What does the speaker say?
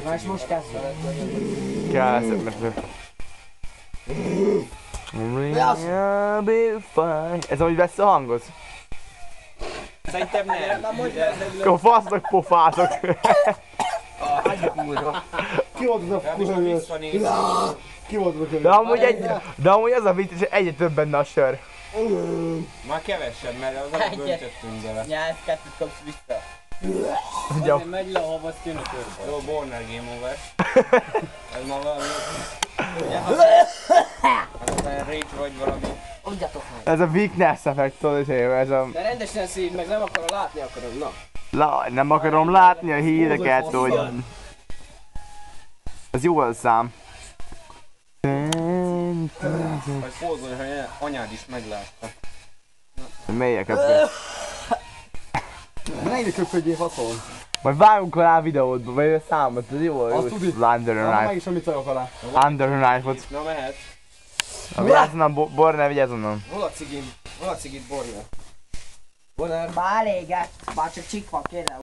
Na és most kezdjük. Kell mert... We'll be fine. Ez amúgy vesz a hangot? Szerintem nem. Akkor fasznak pofázok. Ki volt az a kurva? Ki volt az a kurva? De amúgy az a vicc, hogy egyre több benne a sör. Már kevesebb, mert az alatt böntöttünk bele. Nyelv, kettőt kapsz vissza. Ugye, Azért megy le, ahova azt jön a körbe. Jó, Borner Game Over. Ez ma valami... Az olyan rage vagy valami. Adjatok meg. ez a weakness effekt, tudod, ez a... De rendesen szív, meg nem akarom látni akarom, na. Nem akarom látni a híreket, hogy... Ez jó az szám. Vagy fordulj, hogy anyád is meglátta. Melyek ebben? Ne ide köpködjél faszol. Majd vágunk alá a videódba, vagy a számot, ez jó? Azt tudod. Under a Meg knife. is amit szarok alá. Under a knife-ot. Na mehet. Vigyázz onnan, Borne, vigyázz onnan. Hol a cigim? Hol a cigit Borja? Bonner. Már elégett. Bár csak csik van, kérem.